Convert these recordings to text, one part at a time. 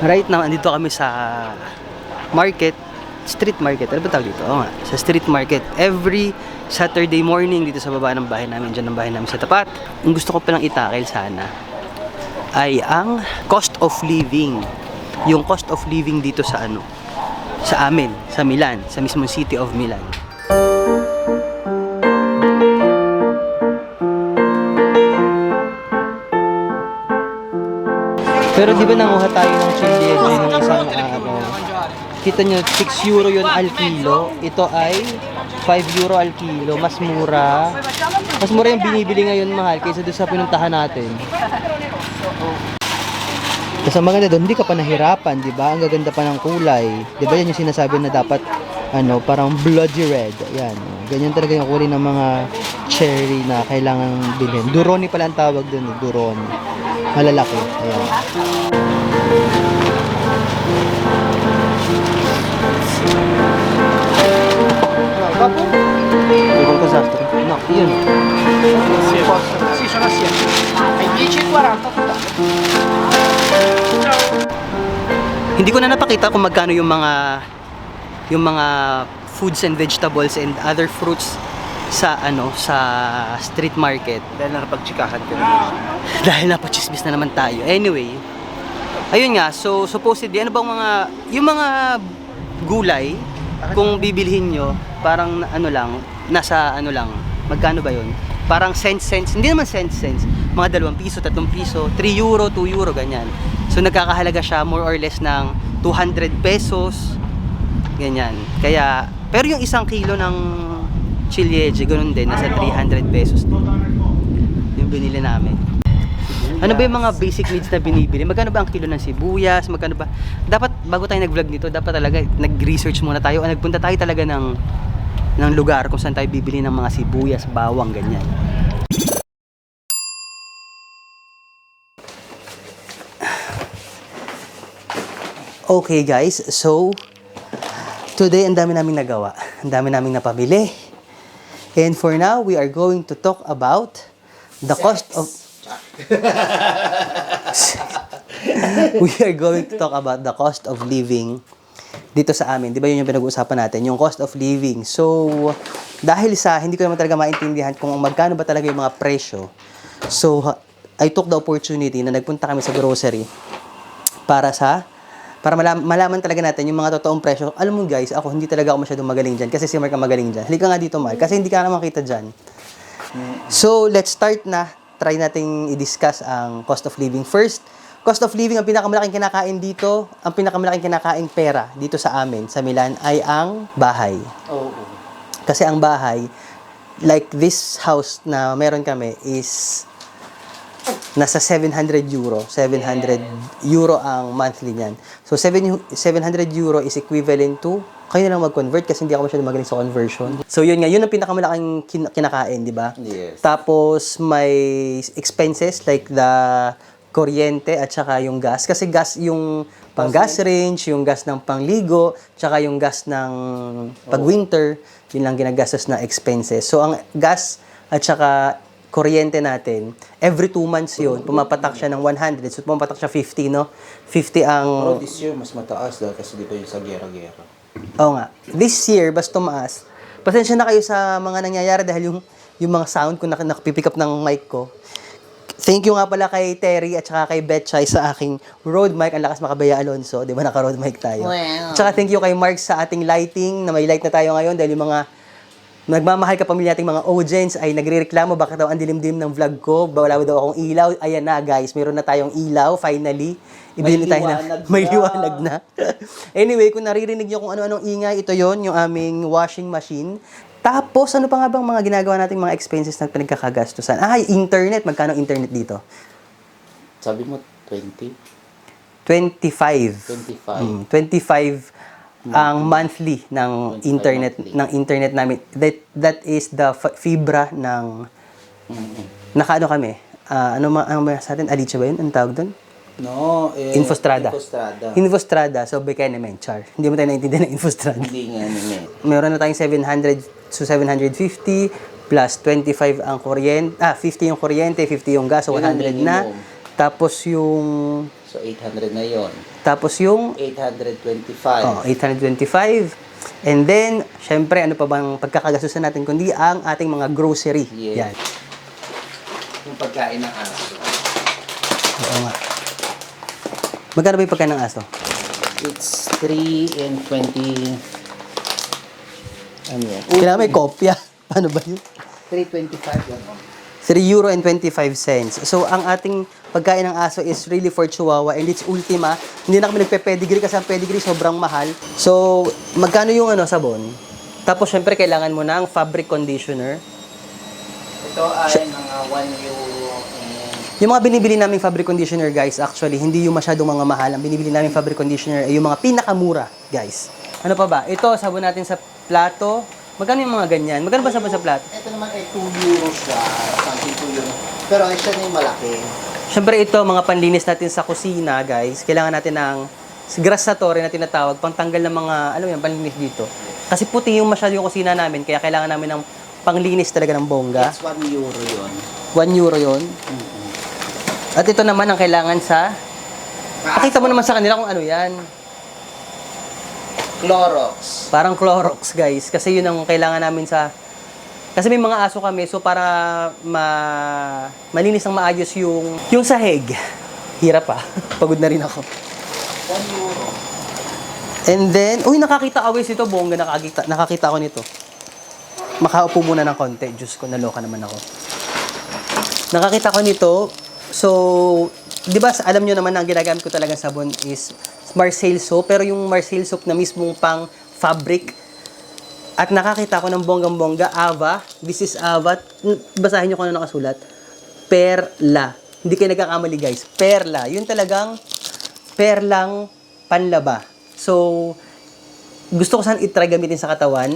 Right now, andito kami sa market, street market. Ano ba tawag dito? Oo nga, sa street market. Every Saturday morning dito sa baba ng bahay namin, dyan ang bahay namin sa tapat. Ang gusto ko palang itakil sana ay ang cost of living. Yung cost of living dito sa sa amin, sa Milan, sa mismong city of Milan. Pero di ba nanguha tayo ng chiliege ng isang kita nyo, 6 euro yun al kilo. Ito ay 5 euro al kilo. Mas mura. Mas mura yung binibili ngayon, mahal, kaysa doon sa pinuntahan natin. Tapos ang maganda doon, hindi ka pa nahirapan, di ba? Ang gaganda pa ng kulay. Di ba yan yung sinasabi na dapat, parang bloody red. Yan. Ganyan talaga yung kulay ng mga cherry na kailangan bilhin. Duroni pala ang tawag doon, Duroni. Malalaki. Ayan. Papo? Ikaw ka sastre? No, yun. Sì, sono assieme. Ai 10,40 totale. Hindi ko na napakita kung magkano yung mga foods and vegetables and other fruits sa sa street market. Dahil nakapagtsikahan ka na. Dahil napachismis na naman tayo. Anyway, ayun nga, so supposedly yung mga gulay kung bibilhin nyo, parang nasa magkano ba yun? Parang cents, hindi naman cents, mga 2 piso, 3 piso, 3 euro, 2 euro, ganyan. So nagkakahalaga siya more or less ng 200 pesos, ganyan. Kaya, pero yung 1 kilo ng chiliege, ganun din, nasa 300 pesos din. Yung binili namin. Ano ba yung mga basic needs na binibili? Magkano ba ang kilo ng sibuyas? Magkano ba? Dapat, bago tayo nag-vlog nito, dapat talaga nag-research muna tayo o nagpunta tayo talaga ng lugar kung saan tayo bibili ng mga sibuyas, bawang, ganyan. Okay guys, so today ang dami naming nagawa. Ang dami naming napabili. And for now, we are going to talk about the cost of we are going to talk about the cost of living dito sa amin. Di ba yun yung pinag-uusapan natin? Yung cost of living. So, dahil sa hindi ko naman talaga maintindihan kung magkano ba talaga yung mga presyo. So, I took the opportunity na nagpunta kami sa grocery para malaman talaga natin yung mga totoong presyo. Alam mo guys, ako hindi talaga ako masyadong magaling dyan kasi si Mark ang magaling dyan. Halika nga dito, Mark, kasi hindi ka naman kita dyan. So, let's start na. Try nating i-discuss ang cost of living. First, cost of living, ang pinakamalaking kinakain dito, ang pinakamalaking kinakain pera dito sa amin, sa Milan, ay ang bahay. Oo. Kasi ang bahay, like this house na meron kami, is nasa 700 euro. 700 euro ang monthly niyan. So, 700 euro is equivalent to, kayo na lang mag-convert kasi hindi ako masyadong magaling sa conversion. So, yun nga, yun ang pinakamalaking kinakain, di ba? Yes. Tapos, may expenses like the kuryente at saka yung gas. Kasi gas yung pang gas range, yung gas ng pangligo, tsaka yung gas ng pag-winter, yun lang ginagastos na expenses. So, ang gas at saka kuryente natin, every 2 months yun, pumapatak siya ng 100. So, pumapatak siya 50, no? 50 ang... Pero this year, mas mataas dahil kasi dito yung sa gera-gera. Oo nga. This year, basta tumaas. Pasensya na kayo sa mga nangyayari dahil yung mga sound ko napipick up ng mic ko. Thank you nga pala kay Terry at saka kay Betchay sa aking road mic. Ang lakas makabaya Alonso. Di ba naka-road mic tayo? Wow. Tsaka thank you kay Mark sa ating lighting na may light na tayo ngayon dahil yung mga nagmamahal ka pamilya nating mga audience ay nagrereklamo bakit daw ang dilim-dilim ng vlog ko, wala daw akong ilaw. Ayan na guys, meron na tayong ilaw finally. Ibili tayo na may liwanag na. Anyway, kung naririnig niyo kung ano-anong ingay, ito yon yung aming washing machine. Tapos ano pa nga bang mga ginagawa nating mga expenses na pinagkakagastusan? Internet, magkano internet dito? Sabi mo, 20? 25. 25 ang monthly ng internet namin. That is the fibra ng nakaano kami. Ano sa atin? Alicia ba yun? Ang tawag doon? No, Infostrada. Infostrada. Infostrada. So, Bekenemen, char. Hindi mo tayo naintindihan ng Infostrada. Hindi nga naman. Meron na tayong 700 to 750 plus 25 ang kuryente. 50 yung kuryente, 50 yung gas, so 100 na. Tapos yung So, 800 na yon. Tapos yung 825. 825. And then, syempre, ano pa bang pagkakagastusan natin kundi ang ating mga grocery. Yes. Yan. Yung pagkain ng aso. Oo nga. Magkano ba yung pagkain ng aso? It's 3 and 20. Ano yan? Kailangan may kopya. Paano ba yun? 325 yan. 3 euro and 25 cents. So, ang ating pagkain ng aso is really for Chihuahua and it's ultima. Hindi na kami nagpe-pedigree kasi ang pedigree sobrang mahal. So, magkano yung sabon? Tapos, syempre, kailangan mo ng fabric conditioner. Ito ay mga 1 euro and... Yung mga binibili naming fabric conditioner, guys, actually, hindi yung masyadong mga mahal. Ang binibili naming fabric conditioner ay yung mga pinakamura, guys. Ano pa ba? Ito, sabon natin sa plato. Magkano yung mga ganyan? Magkano ba sabon sa plato? Ito naman ay 2 euro siya. Something 2 euro. Pero siya na yung malaki. Siyempre ito, mga panlinis natin sa kusina, guys. Kailangan natin ng grassatory na tinatawag, pangtanggal ng mga, alam mo yan, panlinis dito. Kasi puti yung masyado yung kusina namin, kaya kailangan namin ng panglinis talaga ng bongga. It's 1 euro yun. 1 euro yun. At ito naman ang kailangan sa... Pakita mo naman sa kanila kung ano yan. Clorox. Parang Clorox, guys. Kasi yun ang kailangan namin sa... Kasi may mga aso kami, so para malinis ng maayos yung sahig. Hirap pa. Pagod na rin ako. 1 euro. And then, uy, nakakita ako guys ito, bongga, nakakita ako nito. Makaupo muna ng konti. Diyos ko, naloka naman ako. Nakakita ko nito. So, di ba, alam nyo naman na ang ginagamit ko talagang sabon is Marseille soap. Pero yung Marseille soap na mismong pang fabric. At nakakita ko ng bonggang-bongga, Ava. This is Ava. Basahin nyo kung ano nakasulat. Perla. Hindi kayo nagkakamali guys. Perla. Yun talagang perlang panlaba. So, gusto ko saan itry gamitin sa katawan.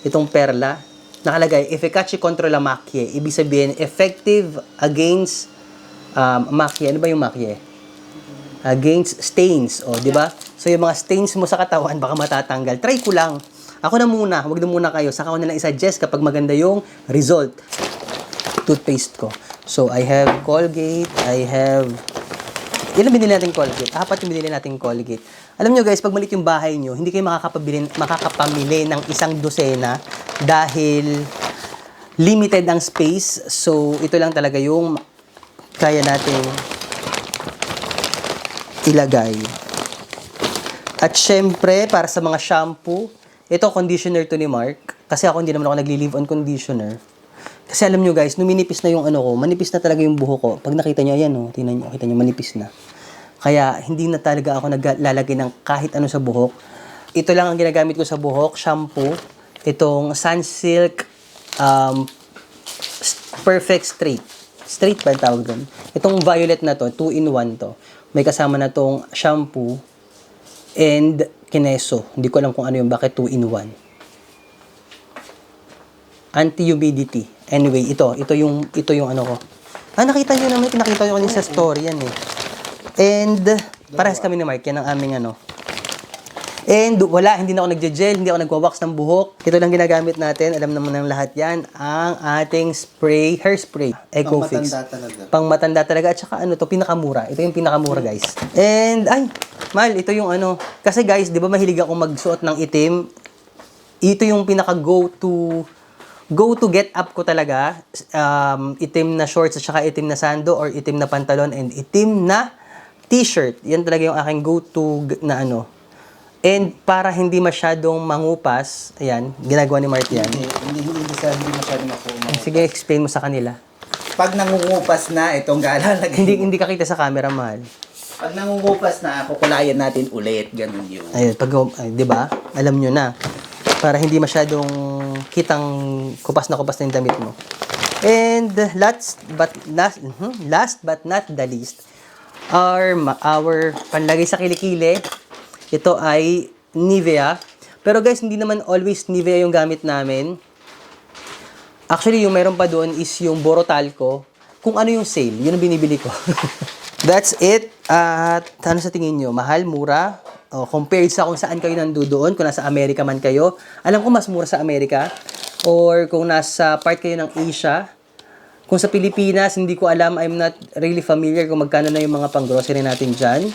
Itong perla. Nakalagay, efficace contra la macchie. Ibig sabihin, effective against macchie. Ano ba yung macchie? Against stains. O, di ba? So, yung mga stains mo sa katawan, baka matatanggal. Try ko lang. Ako na muna. Huwag na muna kayo. Saka ko na lang i-suggest kapag maganda yung result. Toothpaste ko. So, I have Colgate. I have... Ilan binili natin Colgate? 4 yung binili natin Colgate. Alam nyo guys, pag malit yung bahay nyo, hindi kayo makakapamili ng isang dosena dahil limited ang space. So, ito lang talaga yung kaya nating ilagay. At syempre, para sa mga shampoo, ito conditioner to ni Mark. Kasi ako hindi naman ako nagli-leave-on conditioner. Kasi alam nyo guys, numinipis na yung ano ko, manipis na talaga yung buhok ko. Pag nakita nyo, ayan o, tingnan nyo, kita nyo, manipis na. Kaya hindi na talaga ako naglalagay ng kahit ano sa buhok. Ito lang ang ginagamit ko sa buhok, shampoo. Itong Sunsilk Perfect Straight. Straight ba yung tawag doon? Itong violet na to, 2-in-1 to. May kasama na tong shampoo and Kineso. Hindi ko alam kung ano yung bakit 2-in-1. Anti-humidity. Anyway, ito yung ano ko. Nakita nyo naman, pinakita nyo kanina sa story yan eh. And, parehas kami ni Mark, yan ang aming ano. And, wala, hindi na ako nagje-gel, hindi ako nagwa-wax ng buhok. Ito lang ginagamit natin, alam naman ng lahat yan, ang ating spray, hair spray, Ecofix. Pang-matanda talaga. Pang-matanda talaga, at saka ano to, pinakamura. Ito yung pinakamura, guys. And, ay, Mal, ito yung ano, kasi guys, di ba mahilig ako magsuot ng itim? Ito yung pinaka-go-to get up ko talaga. Itim na shorts at saka itim na sando or itim na pantalon and itim na t-shirt. Yan talaga yung aking go-to na ano. And para hindi masyadong mangupas, ayan, ginagawa ni Mark yan. Hindi masyadong ako. Sige, explain mo sa kanila. Pag nangungupas na, itong galalagay. Hindi ka kita sa camera, Mahal. Pag nangungupas na, kukulayan natin ulit. Ganun yun. Ayun, di ba? Alam nyo na. Para hindi masyadong kitang kupas na yung damit mo. And last but not the least, our panlagay sa kilikili. Ito ay Nivea. Pero guys, hindi naman always Nivea yung gamit namin. Actually, yung meron pa doon is yung Borotalco. Kung ano yung sale, yun ang binibili ko. That's it. At ano sa tingin nyo? Mahal, mura? Compared sa kung saan kayo nandoon, kung nasa Amerika man kayo. Alam ko mas mura sa Amerika. Or kung nasa part kayo ng Asia, Kung sa Pilipinas, hindi ko alam, I'm not really familiar kung magkano na yung mga pang-grocery natin dyan.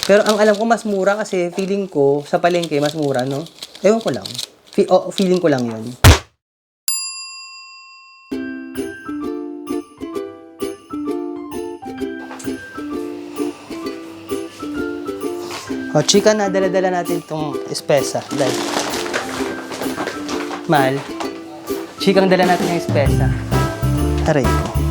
Pero ang alam ko mas mura kasi feeling ko sa palengke mas mura, no? Ewan ko lang. Feeling ko lang yun. O, chika na, dala-dala natin itong espesa. Dahil. Mahal. Chikang dala natin yung espesa. Aray ko.